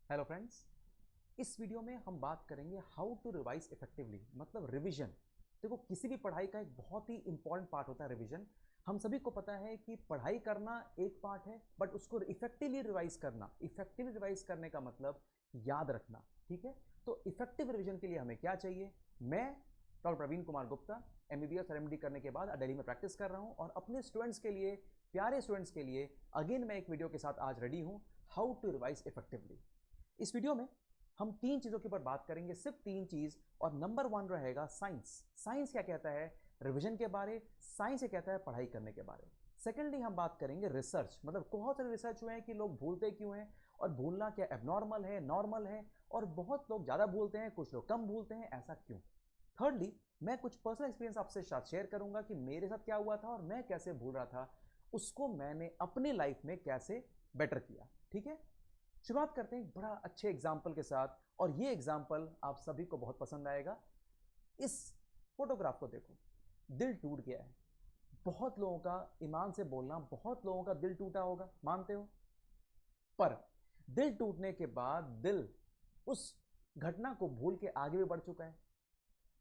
Hello friends. इस video में हम बात करेंगे हाउ टू रिवाइज इफेक्टिवली, मतलब रिवीजन। देखो, किसी भी पढ़ाई का एक बहुत ही इंपॉर्टेंट पार्ट होता है रिवीजन। हम सभी को पता है कि पढ़ाई करना एक पार्ट है, बट उसको इफेक्टिवली रिवाइज करने का मतलब याद रखना। ठीक है, तो इफेक्टिव रिवीजन के लिए हमें क्या चाहिए? मैं डॉक्टर प्रवीण कुमार गुप्ता MBBS और MD करने के बाद दिल्ली में प्रैक्टिस कर रहा हूं और अपने स्टूडेंट्स के लिए, प्यारे स्टूडेंट्स के लिए अगेन मैं एक वीडियो के साथ आज रेडी हूं, हाउ टू रिवाइज इफेक्टिवली। इस वीडियो में हम तीन चीजों के ऊपर बात करेंगे, सिर्फ तीन चीज। और नंबर वन रहेगा साइंस। साइंस क्या कहता है रिवीजन के बारे, साइंस क्या कहता है पढ़ाई करने के बारे। सेकेंडली हम बात करेंगे रिसर्च, मतलब बहुत सारे रिसर्च हुए हैं कि लोग भूलते क्यों हैं और भूलना क्या एबनॉर्मल है, नॉर्मल है, और बहुत लोग ज्यादा भूलते हैं, कुछ लोग कम भूलते हैं, ऐसा क्यों। थर्डली मैं कुछ पर्सनल एक्सपीरियंस आपसे साथ शेयर करूंगा कि मेरे साथ क्या हुआ था और मैं कैसे भूल रहा था, उसको मैंने अपनी लाइफ में कैसे बेटर किया। ठीक है, शुरुआत करते हैं एक बड़ा अच्छे एग्जाम्पल के साथ, और ये एग्जाम्पल आप सभी को बहुत पसंद आएगा। इस फोटोग्राफ को देखो, दिल टूट गया है। बहुत लोगों का, ईमान से बोलना, बहुत लोगों का दिल टूटा होगा, मानते हो? पर दिल टूटने के बाद दिल उस घटना को भूल के आगे भी बढ़ चुका है।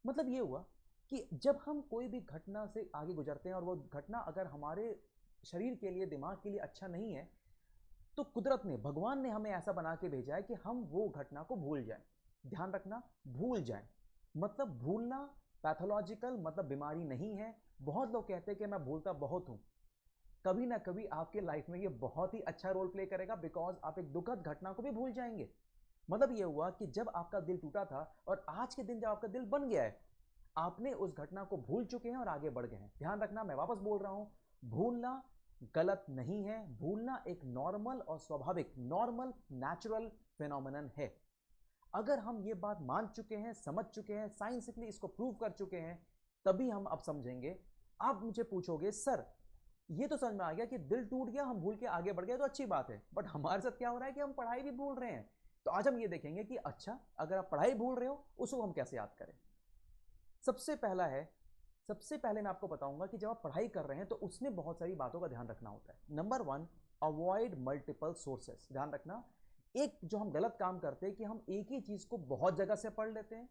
मतलब ये हुआ कि जब हम कोई भी घटना से आगे गुजरते हैं और वो घटना अगर हमारे शरीर के लिए, दिमाग के लिए अच्छा नहीं है, तो कुदरत ने, भगवान ने हमें ऐसा बना के भेजा है कि हम वो घटना को भूल जाएं। ध्यान रखना, भूल जाएं। मतलब भूलना पैथोलॉजिकल, मतलब बीमारी नहीं है। बहुत लोग कहते हैं कि मैं भूलता बहुत हूं। कभी ना कभी आपके लाइफ में ये बहुत ही अच्छा रोल प्ले करेगा, बिकॉज आप एक दुखद घटना को भी भूल जाएंगे। मतलब ये हुआ कि जब आपका दिल टूटा था और आज के दिन जब आपका दिल बन गया है, आपने उस घटना को भूल चुके हैं और आगे बढ़ गए हैं। ध्यान रखना, मैं वापस बोल रहा हूं, भूलना गलत नहीं है। भूलना एक नॉर्मल और स्वाभाविक, नॉर्मल नेचुरल फिनोमिनन है। अगर हम ये बात मान चुके हैं, समझ चुके हैं, साइंटिफिकली इसको प्रूव कर चुके हैं, तभी हम अब समझेंगे। आप मुझे पूछोगे, सर ये तो समझ में आ गया कि दिल टूट गया, हम भूल के आगे बढ़ गए, तो अच्छी बात है, बट हमारे साथ क्या हो रहा है कि हम पढ़ाई भी भूल रहे हैं। तो आज हम ये देखेंगे कि अच्छा, अगर आप पढ़ाई भूल रहे हो, उसको हम कैसे याद करें। सबसे पहला है, सबसे पहले मैं आपको बताऊंगा कि जब आप पढ़ाई कर रहे हैं तो उसमें बहुत सारी बातों का ध्यान रखना होता है। Number one, avoid multiple sources. ध्यान रखना, एक जो हम गलत काम करते हैं कि हम एक ही चीज को बहुत जगह से पढ़ लेते हैं।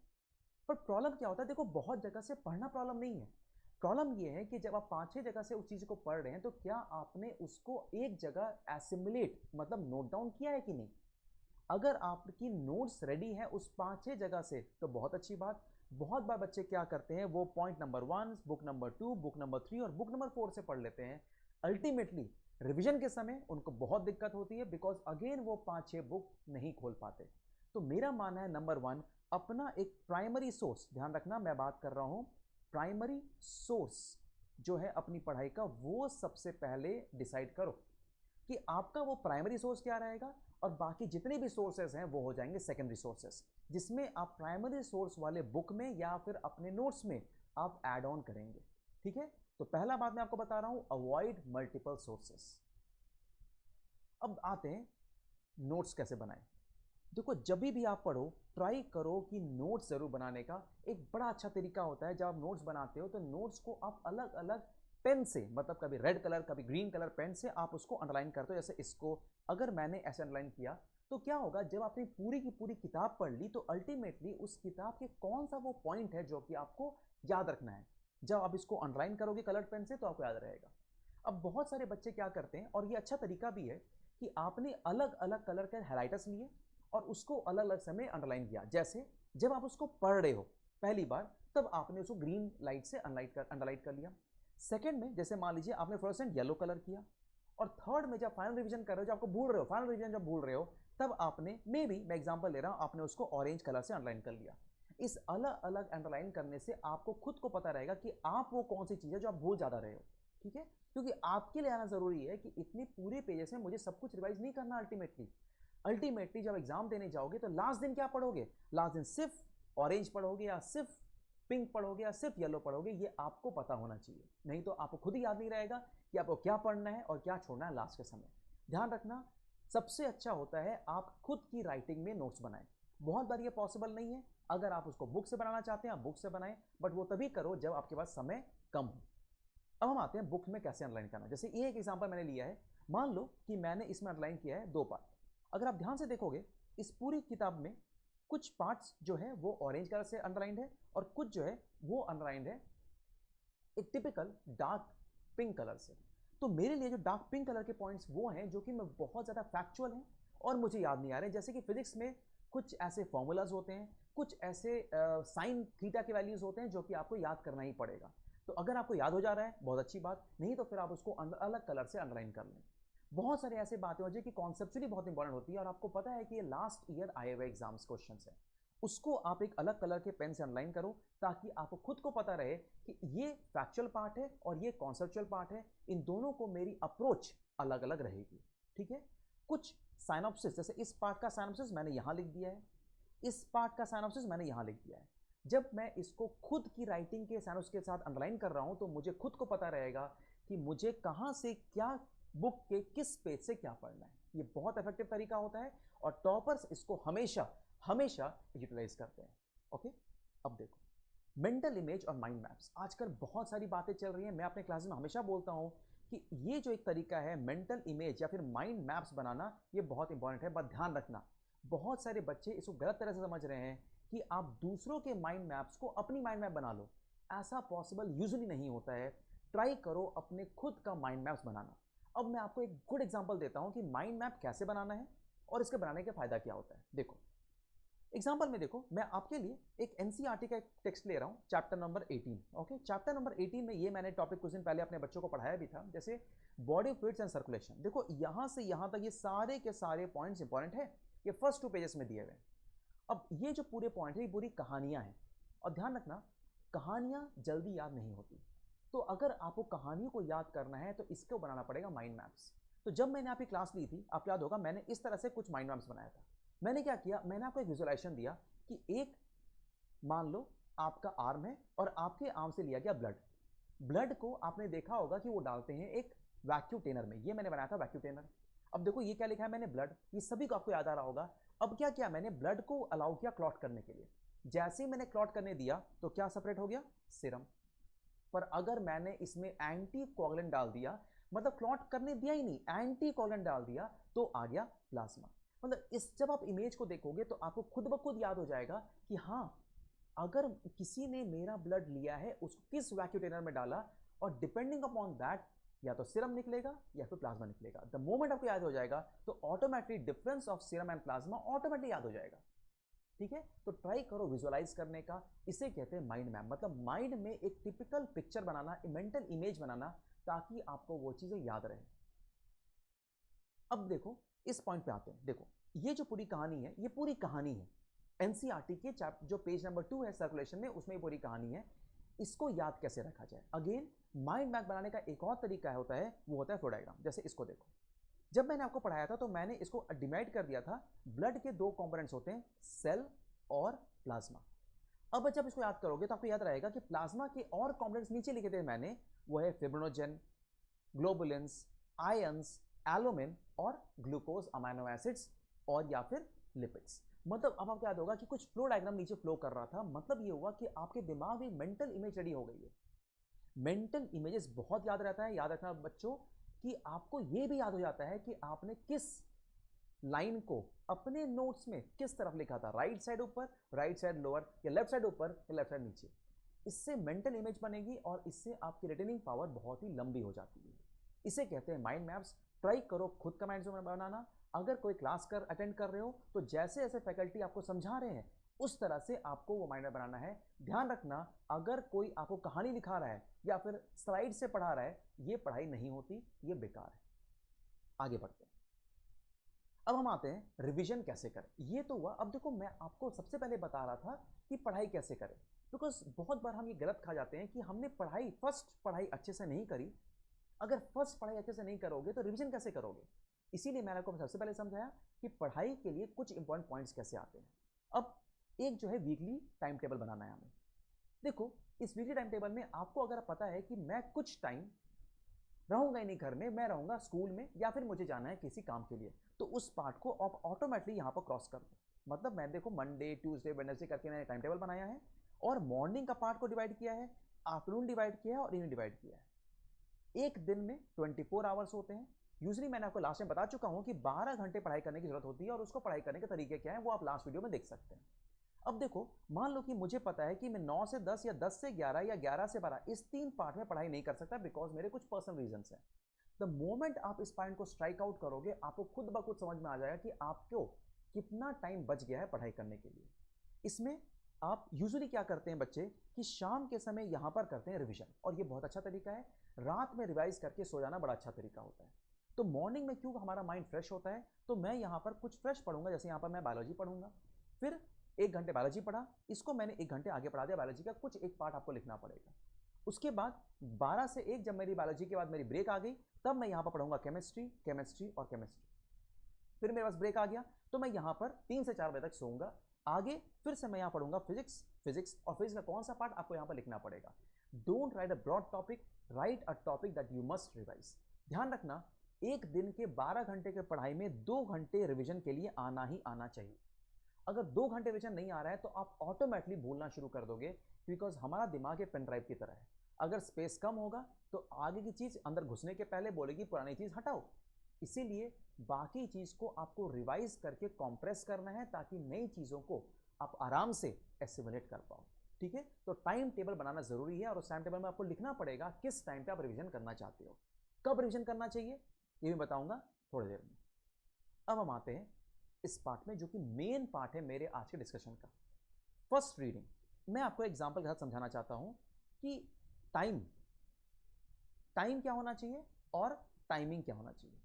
पर प्रॉब्लम क्या होता है, देखो, बहुत जगह से पढ़ना प्रॉब्लम नहीं है। प्रॉब्लम यह है कि जब आप पांच छह जगह से उस चीज को पढ़ रहे हैं, तो क्या आपने उसको एक जगह एसिमुलेट, मतलब नोट डाउन किया है कि नहीं। अगर आपकी नोट्स रेडी है उस पांच छह जगह से, तो बहुत अच्छी बात। बहुत बार बच्चे क्या करते हैं, वो point number one, book number two, book number three और बुक नंबर फोर से पढ़ लेते हैं। अल्टीमेटली रिवीजन के समय उनको बहुत दिक्कत होती है, बिकॉज अगेन वो पांच छह बुक नहीं खोल पाते। तो मेरा मानना है, नंबर वन, अपना एक प्राइमरी सोर्स, ध्यान रखना मैं बात कर रहा हूं प्राइमरी सोर्स जो है अपनी पढ़ाई का, वो सबसे पहले डिसाइड करो कि आपका वो प्राइमरी सोर्स क्या रहेगा, और बाकी जितने भी सोर्सेज हैं वो हो जाएंगे सेकेंडरी सोर्सेज, जिसमें आप प्राइमरी सोर्स वाले बुक में या फिर अपने नोट्स में आप ऐड ऑन करेंगे। ठीक है, तो पहला बात मैं आपको बता रहा हूं, अवॉइड मल्टीपल सोर्सेस। अब आते हैं नोट्स कैसे बनाएं। देखो, जब भी आप पढ़ो, ट्राई करो कि नोट्स जरूर बनाने का एक बड़ा अच्छा तरीका होता है। जब आप नोट्स बनाते हो तो नोट्स को आप अलग अलग पेन से, मतलब कभी रेड कलर कभी ग्रीन कलर पेन से आप उसको अंडरलाइन करते हो। जैसे इसको अगर मैंने ऐसे अंडरलाइन किया, तो क्या होगा, जब आपने पूरी की पूरी किताब पढ़ ली, तो अल्टीमेटली उस किताब के कौन सा वो पॉइंट है जो कि आपको याद रखना है, जब आप इसको अंडरलाइन करोगे कलर पेन से, तो आपको याद रहेगा। अब बहुत सारे बच्चे क्या करते हैं, और ये अच्छा तरीका भी है, कि आपने अलग अलग कलर के हाइलाइटर्स लिए और उसको अलग अलग समय अंडरलाइन किया। जैसे जब आप उसको पढ़ रहे हो पहली बार, तब आपने उसको ग्रीन लाइट से अंडरलाइट कर लिया। सेकंड में, जैसे मान लीजिए आपने फ्लोरेसेंट येलो कलर किया। और थर्ड में जब फाइनल रिवीजन कर रहे हो, जब आपको भूल रहे हो, फाइनल रिवीजन जब भूल रहे हो, तब आपने, मे बी मैं एग्जांपल ले रहा हूं, आपने उसको ऑरेंज कलर से अंडरलाइन कर लिया। इस अलग अलग अंडरलाइन करने से आपको खुद को पता रहेगा कि आप वो कौन सी चीज है जो आप भूल ज्यादा रहे हो। ठीक है, क्योंकि आपके लिए आना जरूरी है कि इतने पूरे पेजेस में मुझे सब कुछ रिवाइज नहीं करना। अल्टीमेटली जब एग्जाम देने जाओगे तो लास्ट दिन क्या पढ़ोगे, लास्ट दिन सिर्फ ऑरेंज पढ़ोगे या सिर्फ पिंक पढ़ोगे या सिर्फ येलो पढ़ोगे, ये आपको पता होना चाहिए। नहीं तो आपको खुद ही याद नहीं रहेगा कि आपको क्या पढ़ना है और क्या छोड़ना है लास्ट के समय। ध्यान रखना, सबसे अच्छा होता है आप खुद की राइटिंग में नोट्स बनाएं। बहुत बार ये पॉसिबल नहीं है। अगर आप उसको बुक से बनाना चाहते हैं, आप बुक से बनाएं, बट वो तभी करो जब आपके पास समय कम हो। अब हम आते हैं बुक में कैसे अंडरलाइन करना। जैसे ये एक एग्जांपल मैंने लिया है, मान लो कि मैंने इसमें अंडरलाइन किया है दो पार्ट। अगर आप ध्यान से देखोगे इस पूरी किताब में कुछ पार्ट्स जो है वो ऑरेंज कलर से अंडरलाइंड है और कुछ जो है वो अंडरलाइंड है एक टिपिकल डार्क पिंक कलर से। तो मेरे लिए जो डार्क पिंक कलर के पॉइंट्स वो हैं जो कि मैं बहुत ज़्यादा फैक्चुअल हैं और मुझे याद नहीं आ रहे, जैसे कि फिजिक्स में कुछ ऐसे फॉर्मूलाज होते हैं, कुछ ऐसे साइन थीटा के वैल्यूज होते हैं जो कि आपको याद करना ही पड़ेगा। तो अगर आपको याद हो जा रहा है बहुत अच्छी बात, नहीं तो फिर आप उसको अलग कलर से अंडरलाइन कर लें। बहुत सारे ऐसे बातें हो जो कि कॉन्सेप्चुअली बहुत इंपॉर्टेंट होती है और आपको पता है कि ये लास्ट ईयर आए हुए एग्जाम्स क्वेश्चन है, उसको आप एक अलग कलर के पेन से अंडरलाइन करो ताकि आपको खुद को पता रहे कि ये फैक्चुअल पार्ट है और ये कॉन्सेप्चुअल पार्ट है, इन दोनों को मेरी अप्रोच अलग अलग रहेगी। ठीक है, कुछ साइनॉप्सिस, जैसे इस पार्ट का साइनॉप्सिस मैंने यहां लिख दिया है, इस पार्ट का साइनॉप्सिस मैंने यहां लिख दिया है। जब मैं इसको खुद की राइटिंग के साइनॉप्सिस के साथ अंडरलाइन कर रहा हूं तो मुझे खुद को पता रहेगा कि मुझे कहां से क्या बुक के किस पेज से क्या पढ़ना है। ये बहुत इफेक्टिव तरीका होता है और टॉपर्स इसको हमेशा हमेशा यूटिलाइज करते हैं। ओके, अब देखो मेंटल इमेज और माइंड मैप्स, आजकल बहुत सारी बातें चल रही हैं। मैं अपने क्लास में हमेशा बोलता हूं कि ये जो एक तरीका है मेंटल इमेज या फिर माइंड मैप्स बनाना, ये बहुत इंपॉर्टेंट है। बस ध्यान रखना, बहुत सारे बच्चे इसको गलत तरह से समझ रहे हैं कि आप दूसरों के माइंड मैप्स को अपनी माइंड मैप बना लो। ऐसा पॉसिबल यूजुअली नहीं होता है। ट्राई करो अपने खुद का माइंड मैप्स बनाना। अब मैं आपको एक गुड एग्जांपल देता हूं कि माइंड मैप कैसे बनाना है और इसके बनाने का फायदा क्या होता है। देखो एग्जाम्पल में, देखो मैं आपके लिए एक एनसीईआरटी का एक टेक्स्ट ले रहा हूँ, chapter number 18। Okay, chapter number 18 में ये मैंने टॉपिक कुछ दिन पहले अपने बच्चों को पढ़ाया भी था, जैसे बॉडी फ्लूइड्स एंड सर्कुलेशन। देखो यहां से यहां तक ये सारे के सारे पॉइंट्स इंपॉर्टेंट है, ये फर्स्ट 2 पेजेस में दिए हुए हैं। अब ये जो पूरे पॉइंट है ये पूरी कहानियां हैं और ध्यान रखना कहानियां जल्दी याद नहीं होती, तो अगर आपको कहानियों को याद करना है तो इसको बनाना पड़ेगा माइंड मैप्स। तो जब मैंने आपकी क्लास ली थी, आपको याद होगा मैंने इस तरह से कुछ माइंड मैप्स बनाया था। मैंने क्या किया, मैंने आपको एक विजुअलाइजेशन दिया कि एक मान लो आपका आर्म है और आपके आर्म से लिया गया ब्लड। ब्लड को आपने देखा होगा कि वो डालते हैं एक वैक्यूम टेनर में, ये मैंने बनाया था वैक्यूम टेनर। अब देखो ये क्या लिखा है मैंने, ब्लड, ये सभी को आपको याद आ रहा होगा। अब क्या किया मैंने, ब्लड को अलाउ किया क्लॉट करने के लिए। जैसे ही मैंने क्लॉट करने दिया तो क्या सेपरेट हो गया, सीरम। पर अगर मैंने इसमें एंटी कोगुलेंट डाल दिया, मतलब क्लॉट करने दिया ही नहीं, एंटी कोगुलेंट डाल दिया, तो आ गया प्लाज्मा। मतलब इस जब आप इमेज को देखोगे तो आपको खुद ब खुद याद हो जाएगा कि हाँ, अगर किसी ने मेरा ब्लड लिया है उसको किस वैक्यूम टेनर में डाला और डिपेंडिंग अपॉन दैट या तो सीरम निकलेगा या फिर प्लाज्मा निकलेगा। द मोमेंट आपको याद हो जाएगा तो automatically difference of serum and plasma automatically याद हो जाएगा। ठीक है, तो ट्राई करो विजुअलाइज करने का, इसे कहते हैं माइंड मैप। मतलब माइंड में एक टिपिकल पिक्चर बनाना, मेंटल इमेज बनाना, ताकि आपको वो चीजें याद रहे। अब देखो इस पॉइंट पे आते हैं। देखो ये जो पूरी कहानी है ये पूरी कहानी है एनसीईआरटी के जो पेज नंबर 2 है सर्कुलेशन में, उसमें पूरी कहानी है। इसको याद कैसे रखा जाए, अगेन माइंड मैप बनाने का एक और तरीका होता है, वो होता है फ्लो डायग्राम। जैसे इसको देखो, जब मैंने आपको पढ़ाया था तो मैंने इसको डिवाइड कर दिया था। ब्लड के 2 कंपोनेंट्स होते हैं, सेल और प्लाज्मा। अब जब इसको याद करोगे तो आपको याद रहेगा कि प्लाज्मा के और कंपोनेंट्स नीचे लिखे थे मैंने, वो है फिब्रिनोजन, ग्लोबुलिन्स, आयंस, एल्बुमिन और ग्लूकोज अमाइनो एसिड्स और या फिर लिपिड्स। मतलब अब आपको याद होगा कि कुछ फ्लो डायग्राम नीचे फ्लो कर रहा था, मतलब ये हुआ कि आपके दिमाग में मेंटल इमेज रेडी हो गई है। मेंटल इमेजेस बहुत याद रहता है, याद रखना बच्चों कि आपको ये भी याद हो जाता है कि आपने किस लाइन को अपने नोट्स में किस तरफ लिखा था, राइट साइड ऊपर, राइट साइड लोअर, या लेफ्ट साइड ऊपर या लेफ्ट साइड नीचे। इससे मेंटल इमेज बनेगी और इससे आपकी रिटेनिंग पावर बहुत ही लंबी हो जाती है। इसे कहते हैं माइंड मैप्स। ट्राई करो खुद का माइंड मैप बनाना। अगर कोई क्लास अटेंड कर रहे हो तो जैसे जैसे फैकल्टी आपको समझा रहे हैं उस तरह से आपको वो माइंड मैप बनाना है। ध्यान रखना, अगर कोई आपको कहानी लिखा रहा है या फिर स्लाइड से पढ़ा रहा है, ये पढ़ाई नहीं होती, ये बेकार है। आगे बढ़ते हैं। अब हम आते हैं रिवीजन कैसे करें। ये तो हुआ। अब देखो मैं आपको सबसे पहले बता रहा था कि पढ़ाई कैसे करें, बिकॉज बहुत बार हम ये गलत खा जाते हैं कि हमने फर्स्ट पढ़ाई अच्छे से नहीं करी। अगर फर्स्ट पढ़ाई अच्छे से नहीं करोगे तो रिवीजन कैसे करोगे। इसीलिए मैंने आपको सबसे पहले समझाया कि पढ़ाई के लिए कुछ इंपॉर्टेंट पॉइंट्स कैसे आते हैं। अब एक जो है वीकली टाइम टेबल बनाना है हमें। देखो इस वीकली टाइम टेबल में आपको अगर पता है कि मैं कुछ टाइम रहूंगा ही नहीं घर में, मैं रहूंगा स्कूल में या फिर मुझे जाना है किसी काम के लिए, तो उस पार्ट को आप ऑटोमेटिकली यहां पर क्रॉस कर दो। मतलब मैं देखो मंडे ट्यूसडे वेडनेसडे करके मैंने टाइम टेबल बनाया है और मॉर्निंग का पार्ट को डिवाइड किया है, आफ्टरनून डिवाइड किया है और इवनिंग डिवाइड किया है। एक दिन में 24 आवर्स होते हैं, यूजली मैंने आपको लास्ट में बता चुका हूं कि 12 घंटे पढ़ाई करने की जरूरत होती है और उसको पढ़ाई करने के तरीके क्या है वो आप लास्ट वीडियो में देख सकते हैं। अब देखो, मान लो कि मुझे पता है कि मैं 9 से 10 या 10 से 11 या 11 से 12 इस 3 पार्ट में पढ़ाई नहीं कर सकता बिकॉज मेरे कुछ पर्सनल रीजंस हैं। द मोमेंट आप इस पॉइंट को स्ट्राइक आउट करोगे आपको खुद ब खुद समझ में आ जाएगा कि आपको कितना टाइम बच गया है पढ़ाई करने के लिए। इसमें आप यूजुअली क्या करते हैं बच्चे कि शाम के समय यहां पर करते हैं रिवीजन, और ये बहुत अच्छा तरीका है। रात में रिवाइज करके सो जाना बड़ा अच्छा तरीका होता है। तो मॉर्निंग में क्यों हमारा माइंड फ्रेश होता है, तो मैं यहां पर कुछ फ्रेश पढ़ूंगा। जैसे यहां पर मैं बायोलॉजी पढ़ूंगा, फिर 1 घंटे बायोलॉजी पढ़ा, इसको मैंने 1 घंटे आगे पढ़ा दिया बायोलॉजी का, कुछ एक पार्ट आपको लिखना पड़ेगा। उसके बाद 12 से 1 जब मेरी बायोलॉजी के बाद मेरी ब्रेक आ गई, तब मैं यहां पर पढ़ूंगा केमिस्ट्री, केमिस्ट्री और केमिस्ट्री। फिर मेरे पास ब्रेक आ गया तो मैं यहां पर 3 से 4 बजे तक सोऊंगा। आगे फिर से मैं यहां पढ़ूंगा फिजिक्स, फिजिक्स और फिजिक्स का कौन सा पार्ट आपको यहां पर लिखना पड़ेगा। Don't write a broad topic, write a topic that you must revise. ध्यान रखना, एक दिन के 12 घंटे के पढ़ाई में 2 घंटे रिवीजन के लिए आना ही आना चाहिए। अगर 2 घंटे रिवीजन नहीं आ रहा है तो आप ऑटोमेटिकली भूलना शुरू कर दोगे, बिकॉज हमारा दिमाग एक पेन ड्राइव की तरह है। अगर स्पेस कम होगा तो आगे की चीज अंदर घुसने के पहले बोलेगी पुरानी चीज हटाओ। इसीलिए बाकी चीज को आपको रिवाइज करके कॉम्प्रेस करना है ताकि नई चीजों को आप आराम से एसिमुलेट कर पाओ। ठीक है, तो टाइम टेबल बनाना जरूरी है और उस टाइम टेबल में आपको लिखना पड़ेगा किस टाइम पे आप रिवीजन करना चाहते हो। कब रिवीजन करना चाहिए ये भी बताऊंगा थोड़ी देर में। अब हम आते हैं इस पार्ट में जो कि मेन पार्ट है मेरे आज के डिस्कशन का, फर्स्ट रीडिंग। मैं आपको एग्जांपल के साथ समझाना चाहता हूं कि टाइम टाइम क्या होना चाहिए और टाइमिंग क्या होना चाहिए।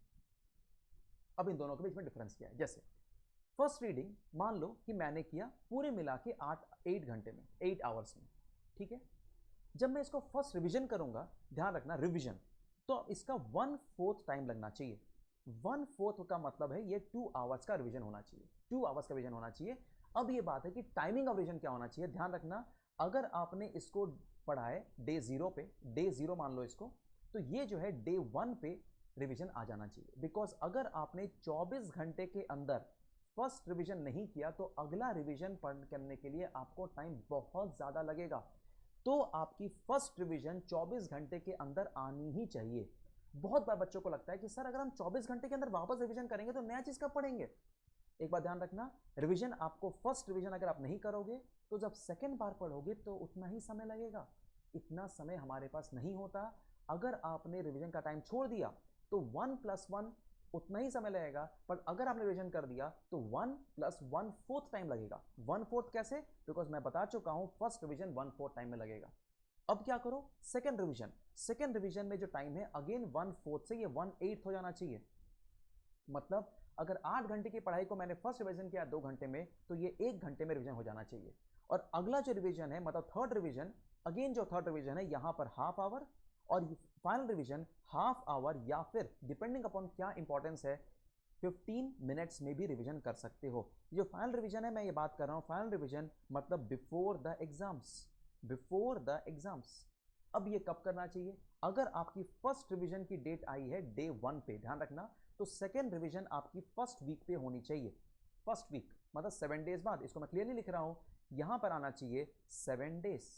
अब इन दोनों के बीच में डिफरेंस क्या है। जैसे फर्स्ट रीडिंग मान लो कि मैंने किया पूरे मिला के 8 घंटे में, 8 आवर्स में। ठीक है, जब मैं इसको फर्स्ट रिवीजन करूंगा, ध्यान रखना रिवीजन, तो इसका 1/4 टाइम लगना चाहिए। 1/4 का मतलब है ये 2 आवर्स का रिवीजन होना चाहिए, 2 आवर्स का रिवीजन होना चाहिए। अब ये बात है कि टाइमिंग ऑफ रिवीजन क्या होना चाहिए। ध्यान रखना, अगर आपने इसको पढ़ा है डे 0 पे, डे 0 मान लो इसको, तो ये जो है डे 1 पे रिवीजन आ जाना चाहिए। बिकॉज अगर आपने 24 घंटे के अंदर फर्स्ट रिवीजन नहीं किया तो अगला रिवीजन करने के लिए आपको टाइम बहुत ज़्यादा लगेगा। तो आपकी फर्स्ट रिवीजन 24 घंटे के अंदर आनी ही चाहिए। बहुत बार बच्चों को लगता है कि सर अगर हम 24 घंटे के अंदर वापस रिवीजन करेंगे तो नया चीज़ कब पढ़ेंगे। एक बात ध्यान रखना, रिवीजन आपको फर्स्ट रिवीजन अगर आप नहीं करोगे तो जब सेकेंड बार पढ़ोगे तो उतना ही समय लगेगा। इतना समय हमारे पास नहीं होता। अगर आपने रिवीजन का टाइम छोड़ दिया तो 1+1 उतना ही समय लगेगा, पर अगर आपने रिवीजन कर दिया तो 1+1/4 टाइम लगेगा। 1/4 कैसे, बिकॉज मैं बता चुका हूं फर्स्ट रिवीजन 1/4 टाइम में लगेगा। अब क्या करो, सेकेंड रिवीजन, सेकेंड रिवीजन में जो टाइम है अगेन 1/4 से ये 1/8 हो जाना चाहिए। मतलब अगर 8 घंटे की पढ़ाई को मैंने फर्स्ट रिवीजन किया 2 घंटे में, तो ये 1 घंटे में रिवीजन हो जाना चाहिए। और अगला जो रिवीजन है मतलब थर्ड रिवीजन, अगेन जो थर्ड रिवीजन है यहां पर हाफ आवर, और फाइनल रिवीजन हाफ आवर या फिर डिपेंडिंग अपॉन क्या इंपॉर्टेंस है 15 मिनट्स में भी रिवीजन कर सकते हो। जो फाइनल रिवीजन है मैं ये बात कर रहा हूं, फाइनल रिवीजन मतलब before the exams, before the exams. अब ये कब करना चाहिए, अगर आपकी फर्स्ट रिवीजन की डेट आई है डे 1 पे, ध्यान रखना, तो सेकेंड रिवीजन आपकी फर्स्ट वीक पे होनी चाहिए। फर्स्ट वीक मतलब 7 डेज बाद, इसको मैं क्लियरली लिख रहा हूं, यहां पर आना चाहिए 7 डेज।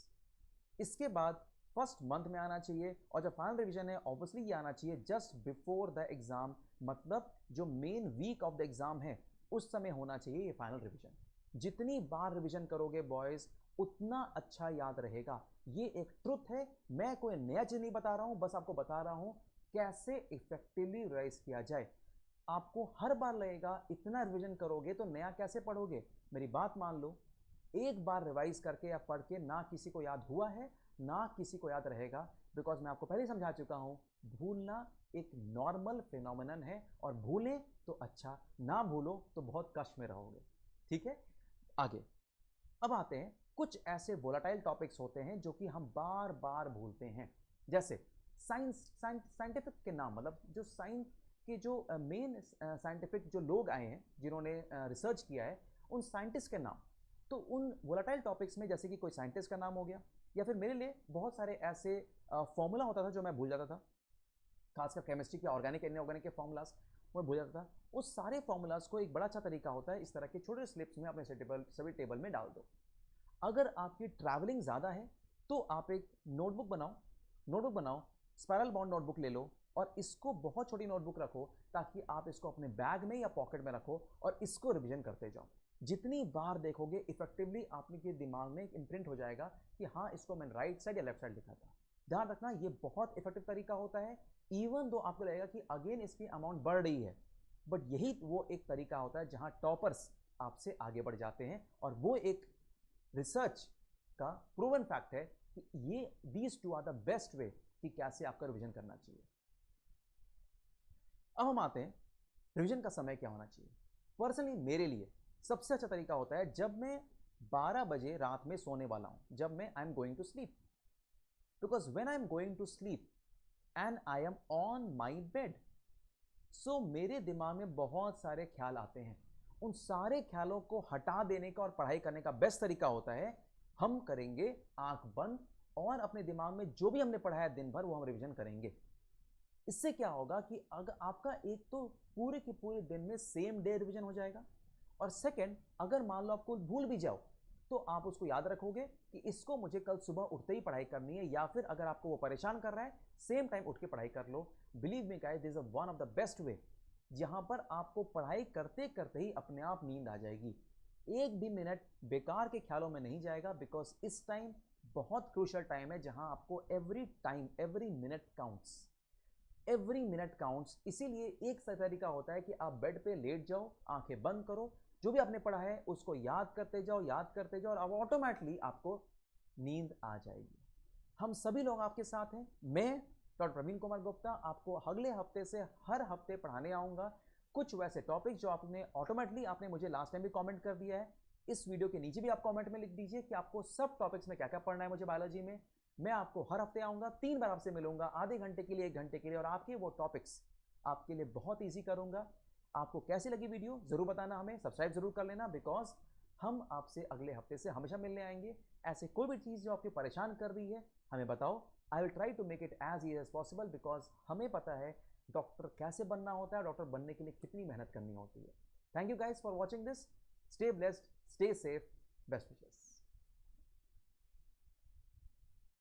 इसके बाद फर्स्ट मंथ में आना चाहिए, और जब फाइनल रिवीजन है ऑब्वियसली ये आना चाहिए जस्ट बिफोर द एग्जाम, मतलब जो main week of the exam है उस समय होना चाहिए ये फाइनल रिवीजन। जितनी बार रिवीजन करोगे बॉयज उतना अच्छा याद रहेगा। ये एक ट्रुथ है, मैं कोई नया चीज नहीं बता रहा हूं, बस आपको बता रहा हूं कैसे इफेक्टिवली रिवाइज किया जाए। आपको हर बार लगेगा इतना रिवीजन करोगे तो नया कैसे पढ़ोगे। मेरी बात मान लो, एक बार रिवाइज करके या पढ़ के ना किसी को याद हुआ है ना किसी को याद रहेगा, बिकॉज मैं आपको पहले ही समझा चुका हूं भूलना एक नॉर्मल फिनोमिनन है, और भूलें तो अच्छा, ना भूलो तो बहुत कष्ट में रहोगे। ठीक है, आगे अब आते हैं कुछ ऐसे वोलाटाइल टॉपिक्स होते हैं जो कि हम बार बार भूलते हैं। जैसे साइंटिफिक के नाम, मतलब जो साइंस के जो मेन साइंटिफिक जो लोग आए हैं जिन्होंने रिसर्च किया है उन साइंटिस्ट के नाम। तो उन वोलाटाइल टॉपिक्स में जैसे कि कोई साइंटिस्ट का नाम हो गया, या फिर मेरे लिए बहुत सारे ऐसे फॉर्मूला होता था जो मैं भूल जाता था, खासकर केमिस्ट्री के ऑर्गेनिक इनऑर्गेनिक के फॉर्मूलाज मैं भूल जाता था। उस सारे फॉर्मूलाज को एक बड़ा अच्छा तरीका होता है इस तरह के छोटे स्लिप्स में अपने सभी टेबल में डाल दो। अगर आपकी ट्रैवलिंग ज़्यादा है तो आप एक नोटबुक बनाओ, स्पाइरल बाउंड नोटबुक ले लो, और इसको बहुत छोटी नोटबुक रखो ताकि आप इसको अपने बैग में या पॉकेट में रखो और इसको रिवीजन करते जाओ। जितनी बार देखोगे इफेक्टिवली आपके दिमाग में एक इम्प्रिंट हो जाएगा कि हाँ इसको मैंने राइट साइड या लेफ्ट साइड लिखा था। ध्यान रखना ये बहुत इफेक्टिव तरीका होता है। इवन दो आपको लगेगा कि अगेन इसकी अमाउंट बढ़ रही है, बट यही वो एक तरीका होता है जहां टॉपर्स आपसे आगे बढ़ जाते हैं। और वो एक रिसर्च का प्रूवन फैक्ट है कि ये these two are the best way कि कैसे आपका रिवीजन करना चाहिए। अब हम आते हैं रिवीजन का समय क्या होना चाहिए। पर्सनली मेरे लिए सबसे अच्छा तरीका होता है जब मैं 12 बजे रात में सोने वाला हूं, जब मैं I am going to sleep. Because when I am going to sleep and I am on my bed, so मेरे दिमाग में बहुत सारे ख्याल आते हैं। उन सारे ख्यालों को हटा देने का और पढ़ाई करने का बेस्ट तरीका होता है हम करेंगे आंख बंद और अपने दिमाग में जो भी हमने पढ़ा है दिन भर वो हम रिवीजन करेंगे। इससे क्या होगा कि अगर आपका एक तो पूरे के पूरे दिन में सेम डे रिवीजन हो जाएगा, और सेकंड अगर मान लो आपको भूल भी जाओ तो आप उसको याद रखोगे कि इसको मुझे कल सुबह उठते ही पढ़ाई करनी है, या फिर अगर आपको वो परेशान कर रहा है सेम टाइम उठ के पढ़ाई कर लो। Believe me guys, this is one of the best way जहां पर आपको पढ़ाई करते करते ही अपने आप नींद आ जाएगी। एक भी मिनट बेकार के ख्यालों में नहीं जाएगा, बिकॉज इस टाइम बहुत क्रूशियल टाइम है जहां आपको every time every minute counts, every minute counts. इसीलिए एक तरीका होता है कि आप बेड पे लेट जाओ, आंखें बंद करो, जो भी आपने पढ़ा है उसको याद करते जाओ, याद करते जाओ, और अब ऑटोमेटिकली आपको नींद आ जाएगी। हम सभी लोग आपके साथ हैं। मैं डॉक्टर प्रवीण कुमार गुप्ता आपको अगले हफ्ते से हर हफ्ते पढ़ाने आऊँगा कुछ वैसे टॉपिक जो आपने ऑटोमेटिकली आपने मुझे लास्ट टाइम भी कमेंट कर दिया है। इस वीडियो के नीचे भी आप कमेंट में लिख दीजिए कि आपको सब टॉपिक्स में क्या क्या पढ़ना है मुझे बायोलॉजी में। मैं आपको हर हफ्ते आऊँगा, 3 बार आपसे मिलूंगा, आधे घंटे के लिए, 1 घंटे के लिए, और आपके वो टॉपिक्स आपके लिए बहुत ईजी करूँगा। आपको कैसी लगी वीडियो ज़रूर बताना, हमें सब्सक्राइब जरूर कर लेना, बिकॉज हम आपसे अगले हफ्ते से हमेशा मिलने आएंगे। ऐसे कोई भी चीज़ जो आपको परेशान कर रही है हमें बताओ, I will try to make it as easy as possible, because हमें पता है डॉक्टर कैसे बनना होता है, डॉक्टर बनने के लिए कितनी मेहनत करनी होती है। Thank you guys for watching this. Stay blessed, stay safe, best wishes.